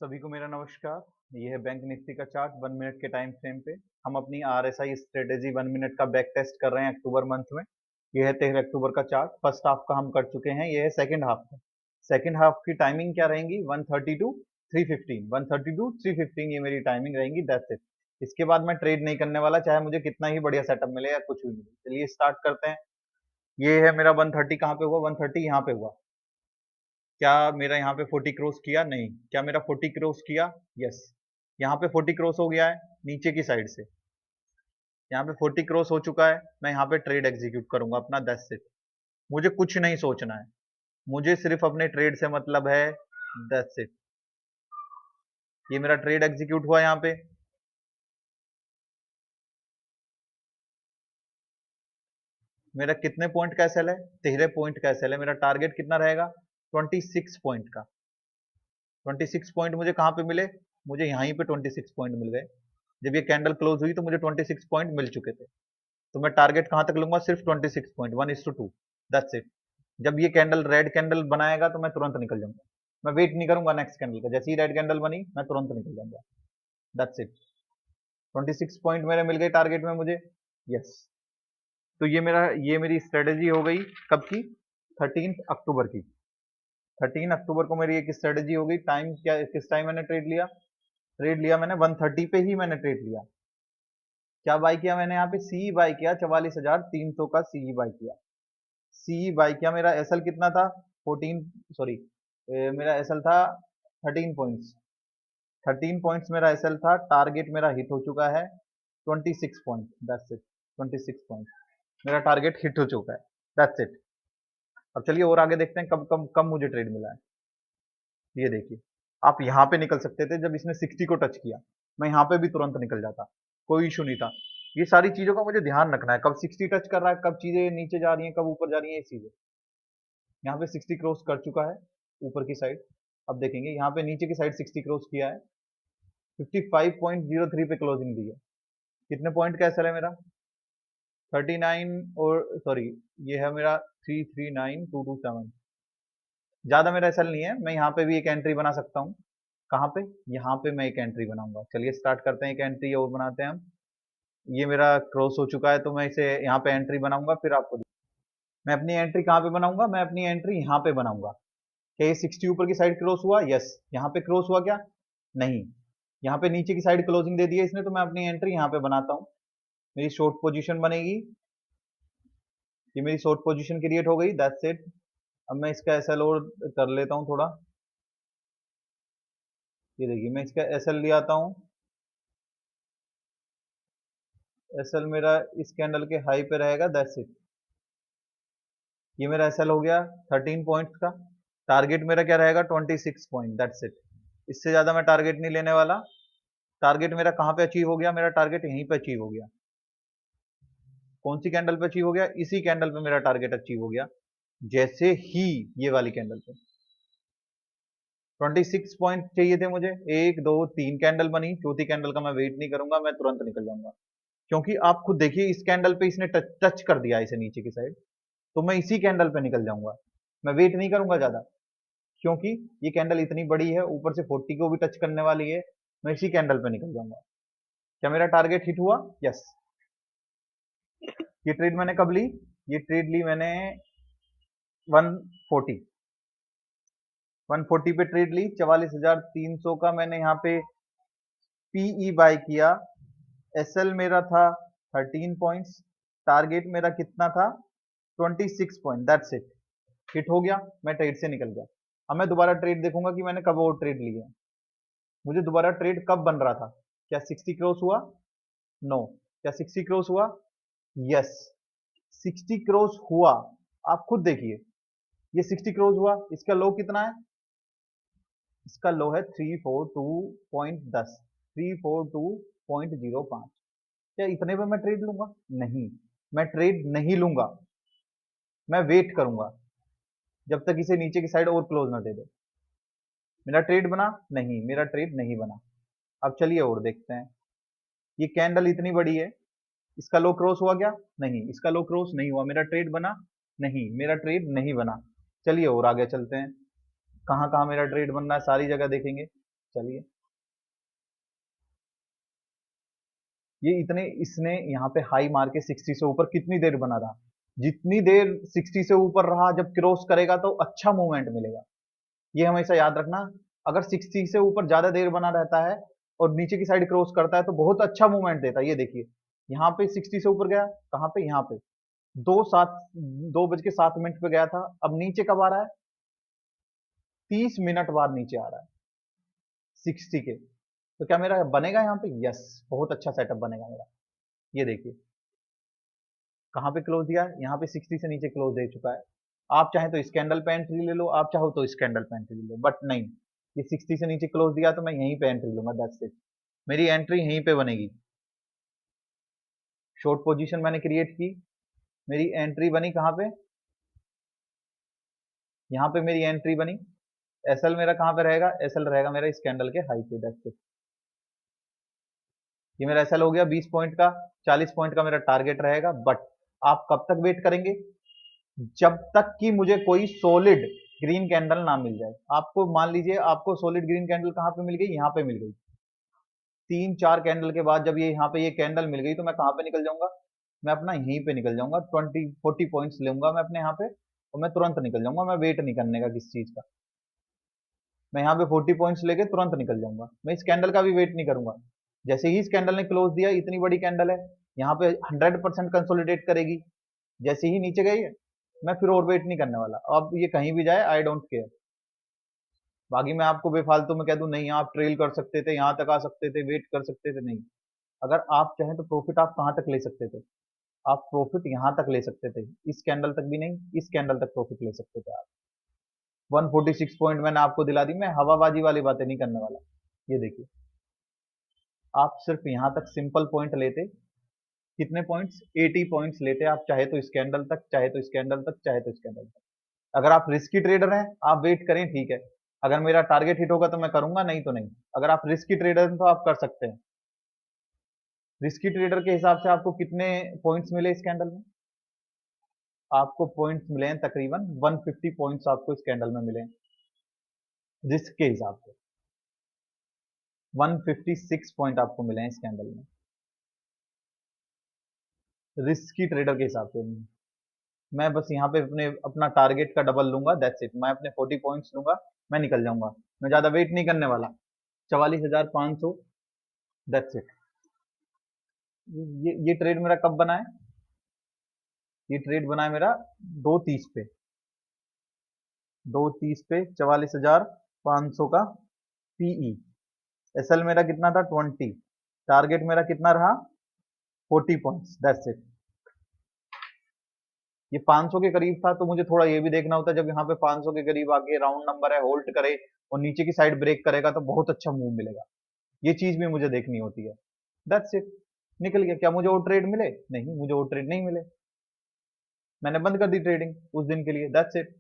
सभी को मेरा नमस्कार। ये है बैंक निफ्टी का चार्ट 1 मिनट के टाइम फ्रेम पे। हम अपनी RSI स्ट्रेटेजी 1 मिनट का बैक टेस्ट कर रहे हैं अक्टूबर मंथ में। ये है 13 अक्टूबर का चार्ट। फर्स्ट हाफ का हम कर चुके हैं, ये है सेकंड हाफ का। सेकंड हाफ की टाइमिंग क्या रहेंगी? 130 टू 315, 130 टू 315 ये मेरी टाइमिंग रहेंगी। That's it. इसके बाद मैं ट्रेड नहीं करने वाला, चाहे मुझे कितना ही बढ़िया सेटअप मिले या कुछ भी मिले। चलिए स्टार्ट करते हैं। ये है मेरा 130 कहाँ पे हुआ? 130 यहाँ पे हुआ। क्या मेरा यहाँ पे 40 क्रॉस किया? नहीं। क्या मेरा 40 क्रॉस किया? यस। यहाँ पे 40 क्रॉस हो गया है नीचे की साइड से। यहाँ पे 40 क्रॉस हो चुका है। मैं यहाँ पे ट्रेड एग्जीक्यूट करूंगा अपना। That's it. मुझे कुछ नहीं सोचना है, मुझे सिर्फ अपने ट्रेड से मतलब है। That's it. ये मेरा ट्रेड एग्जीक्यूट हुआ यहाँ पे। मेरा कितने पॉइंट का एसएल है? 13 पॉइंट का एसएल है। मेरा टारगेट कितना रहेगा? 26 पॉइंट का। 26 पॉइंट मुझे कहाँ पे मिले? मुझे यहीं पे 26 पॉइंट मिल गए। जब ये कैंडल क्लोज हुई तो मुझे 26 पॉइंट मिल चुके थे। तो मैं टारगेट कहां तक लूंगा? सिर्फ 26 पॉइंट, 1:2। That's it. जब ये कैंडल रेड कैंडल बनाएगा तो मैं तुरंत निकल जाऊंगा। मैं वेट नहीं करूंगा नेक्स्ट कैंडल का। जैसे ही रेड कैंडल बनी मैं तुरंत निकल जाऊंगा। That's it. 26 पॉइंट मेरे मिल गए टारगेट में मुझे। यस। तो ये मेरी स्ट्रेटेजी हो गई। कब की? 13 अक्टूबर की। 13 अक्टूबर को मेरी एक स्ट्रेटेजी हो गई। टाइम क्या, किस टाइम मैंने ट्रेड लिया? ट्रेड लिया मैंने 130 पे ही मैंने ट्रेड लिया। क्या बाय किया मैंने? यहाँ पे सी बाय किया, 44,300 का सी बाय किया। सी बाय किया। मेरा एसएल कितना था? 14, सॉरी, मेरा एसएल था 13 पॉइंट्स। 13 पॉइंट्स मेरा एसएल था। टारगेट मेरा हिट हो चुका है 26 पॉइंट। That's it. 26 पॉइंट मेरा टारगेट हिट हो चुका है। That's it. अब चलिए और आगे देखते हैं कब कब कब मुझे ट्रेड मिला है। ये देखिए, आप यहाँ पे निकल सकते थे जब इसने 60 को टच किया। मैं यहाँ पे भी तुरंत निकल जाता, कोई इशू नहीं था। ये सारी चीजों का मुझे ध्यान रखना है, कब 60 टच कर रहा है, कब चीजें नीचे जा रही हैं, कब ऊपर जा रही हैं, ये चीजें। यहाँ पे 60 क्रॉस कर चुका है ऊपर की साइड। अब देखेंगे यहाँ पे नीचे की साइड 60 क्रॉस किया है। 55.03 पे क्लोजिंग दी है। कितने पॉइंट का एसएल है मेरा? 39, और सॉरी, ये है मेरा 339227। ज्यादा मेरा एसएल नहीं है। मैं यहाँ पे भी एक एंट्री बना सकता हूँ। कहाँ पे? यहाँ पे मैं एक एंट्री बनाऊंगा। चलिए स्टार्ट करते हैं, एक एंट्री और बनाते हैं हम। ये मेरा क्रॉस हो चुका है तो मैं इसे यहाँ पे एंट्री बनाऊंगा, फिर आपको मैं अपनी एंट्री कहाँ पे बनाऊंगा? मैं अपनी एंट्री यहाँ पे बनाऊंगा। क्या ये 60 ऊपर की साइड क्रॉस हुआ? यस। यहाँ पे क्रॉस हुआ क्या? नहीं। यहाँ पे नीचे की साइड क्लोजिंग दे दी है इसने, तो मैं अपनी एंट्री यहाँ पे बनाता हूँ। मेरी शॉर्ट पोजीशन बनेगी। ये मेरी शॉर्ट पोजीशन क्रिएट हो गई। That's it. अब मैं इसका एसएल और कर लेता हूँ थोड़ा। ये देखिए, मैं इसका एसएल ले आता हूँ। एसएल मेरा इस कैंडल के हाई पे रहेगा। That's it. ये मेरा एसएल हो गया 13 पॉइंट्स का। टारगेट मेरा क्या रहेगा? 26 पॉइंट। That's it. इससे ज्यादा मैं टारगेट नहीं लेने वाला। टारगेट मेरा कहाँ पे अचीव हो गया? मेरा टारगेट यहीं पे अचीव हो गया। कौन सी कैंडल पे अचीव हो गया? इसी कैंडल पे मेरा टारगेट अचीव हो गया। जैसे ही ये वाली कैंडल पे 26 पॉइंट चाहिए थे मुझे। एक दो तीन कैंडल बनी, चौथी कैंडल का मैं वेट नहीं करूंगा, मैं तुरंत निकल जाऊंगा। क्योंकि आप खुद देखिए, इस कैंडल पे इसने टच कर दिया इसे नीचे की साइड, तो मैं इसी कैंडल पे निकल जाऊंगा। मैं वेट नहीं करूंगा ज्यादा, क्योंकि ये कैंडल इतनी बड़ी है, ऊपर से 40 को भी टच करने वाली है। मैं इसी कैंडल पे निकल जाऊंगा। क्या मेरा टारगेट हिट हुआ? यस। ये ट्रेड मैंने कब ली? ये ट्रेड ली मैंने 140। 140 पे ट्रेड ली। 44,300 का मैंने यहाँ पे पीई बाय किया। एसएल मेरा था 13 पॉइंट्स। टारगेट मेरा कितना था? 26 पॉइंट। That's it. हिट हो गया, मैं ट्रेड से निकल गया। अब मैं दोबारा ट्रेड देखूंगा कि मैंने कब और ट्रेड लिया। मुझे दोबारा ट्रेड कब बन रहा था? क्या 60 क्रॉस हुआ? नो। क्या 60 क्रॉस हुआ? यस। 60 क्रॉस हुआ। आप खुद देखिए, ये 60 क्रॉस हुआ। इसका लो कितना है? इसका लो है 342.10, 342.05। क्या इतने पे मैं ट्रेड लूंगा? नहीं, मैं ट्रेड नहीं लूंगा। मैं वेट करूंगा जब तक इसे नीचे की साइड और क्लोज ना दे दे। मेरा ट्रेड बना? नहीं, मेरा ट्रेड नहीं बना। अब चलिए और देखते हैं। ये कैंडल इतनी बड़ी है, इसका लो क्रॉस हुआ क्या? नहीं, इसका लो क्रॉस नहीं हुआ। मेरा ट्रेड बना? नहीं, मेरा ट्रेड नहीं बना। चलिए और आगे चलते हैं। कहाँ कहाँ मेरा ट्रेड बनना है, सारी जगह देखेंगे। चलिए, ये इतने इसने यहाँ पे हाई मार के 60 से ऊपर कितनी देर बना रहा, जितनी देर 60 से ऊपर रहा जब क्रॉस करेगा तो अच्छा मूवमेंट मिलेगा। ये हमेशा याद रखना, अगर 60 से ऊपर ज्यादा देर बना रहता है और नीचे की साइड क्रॉस करता है तो बहुत अच्छा मूवमेंट देता है। ये देखिए यहाँ पे 60 से ऊपर गया, कहाँ पे, यहाँ पे 2:07 पे गया था, अब नीचे कब आ रहा है, 30 मिनट बाद नीचे आ रहा है 60 के। तो क्या मेरा बनेगा यहाँ पे, यस, बहुत अच्छा सेटअप बनेगा मेरा। ये देखिए कहाँ पे क्लोज दिया है, यहाँ पे 60 से नीचे क्लोज दे चुका है। आप चाहें तो इस कैंडल पे एंट्री ले लो, आप चाहो तो इस कैंडल पे एंट्री ले लो, बट नहीं, ये 60 से नीचे क्लोज दिया तो मैं यहीं पे एंट्री लूंगा, दैट्स इट। मेरी एंट्री यहीं पे बनेगी। शॉर्ट पोजीशन मैंने क्रिएट की, मेरी एंट्री बनी कहाँ पे, यहाँ पे मेरी एंट्री बनी। एसएल मेरा कहाँ पे रहेगा, एसएल रहेगा मेरा इस कैंडल के हाई पे, दैट्स इट। ये मेरा एसएल हो गया 20 पॉइंट का, 40 पॉइंट का मेरा टारगेट रहेगा। बट आप कब तक वेट करेंगे, जब तक कि मुझे कोई सॉलिड ग्रीन कैंडल ना मिल जाए। आपको मान लीजिए आपको सॉलिड ग्रीन कैंडल कहाँ पे मिल गई, यहाँ पे मिल गई, 3-4 कैंडल के बाद जब ये यहाँ पे ये कैंडल मिल गई तो मैं कहाँ पे निकल जाऊंगा, मैं अपना यहीं पे निकल जाऊंगा, 20-40 पॉइंट्स लूंगा मैं अपने यहाँ पे और मैं तुरंत निकल जाऊंगा। मैं वेट नहीं करने का किसी चीज का, मैं यहाँ पे 40 पॉइंट्स लेके तुरंत निकल जाऊंगा, मैं इस कैंडल का भी वेट नहीं करूंगा। जैसे ही इस कैंडल ने क्लोज दिया, इतनी बड़ी कैंडल है, यहाँ पे 100% कंसोलिडेट करेगी, जैसे ही नीचे गई मैं फिर और वेट नहीं करने वाला। अब ये कहीं भी जाए आई डोंट केयर। बाकी मैं आपको बेफालतू में कह दूं नहीं आप ट्रेल कर सकते थे, यहाँ तक आ सकते थे, वेट कर सकते थे, नहीं। अगर आप चाहें तो प्रॉफिट आप कहाँ तक ले सकते थे, आप प्रॉफिट यहाँ तक ले सकते थे, इस कैंडल तक भी नहीं, इस कैंडल तक प्रॉफिट ले सकते थे आप। 146 पॉइंट मैंने आपको दिला दी, मैं हवाबाजी वाली बातें नहीं करने वाला। ये देखिए आप सिर्फ यहाँ तक सिंपल पॉइंट लेते, कितने पॉइंट्स, 80 पॉइंट्स लेते आप, चाहे तो इस कैंडल तक, चाहे तो इस कैंडल तक, चाहे तो इस कैंडल तक। अगर आप रिस्की ट्रेडर हैं आप वेट करें, ठीक है, अगर मेरा टारगेट हिट होगा तो मैं करूंगा, नहीं तो नहीं। अगर आप रिस्की ट्रेडर हैं तो आप कर सकते हैं। रिस्की ट्रेडर के हिसाब से आपको कितने पॉइंट्स मिले इस कैंडल में, आपको पॉइंट्स मिले हैं तकरीबन 150 पॉइंट्स आपको इस कैंडल में मिले हैं रिस्क के हिसाब से। 156 पॉइंट आपको मिले हैं इस कैंडल में रिस्की ट्रेडर के हिसाब से। मैं बस यहाँ पे अपना टारगेट का डबल लूंगा, दैट्स इट। मैं अपने 40 पॉइंट्स लूंगा, मैं निकल जाऊंगा, मैं ज्यादा वेट नहीं करने वाला। 44,500, दैट्स इट। ये ट्रेड मेरा कब बना है, ये ट्रेड बना है मेरा 2:30 पे, 2:30 पे 44,500 का पीई। एसएल मेरा कितना था, 20। टारगेट मेरा कितना रहा, 40 पॉइंट्स, दैट्स इट। ये 500 के करीब था तो मुझे थोड़ा ये भी देखना होता है, जब यहाँ पे 500 के करीब आके राउंड नंबर है होल्ड करे और नीचे की साइड ब्रेक करेगा तो बहुत अच्छा मूव मिलेगा। ये चीज भी मुझे देखनी होती है, दैट्स इट। निकल गया, क्या मुझे वो ट्रेड मिले, नहीं मुझे वो ट्रेड नहीं मिले, मैंने बंद कर दी ट्रेडिंग उस दिन के लिए, दैट्स इट।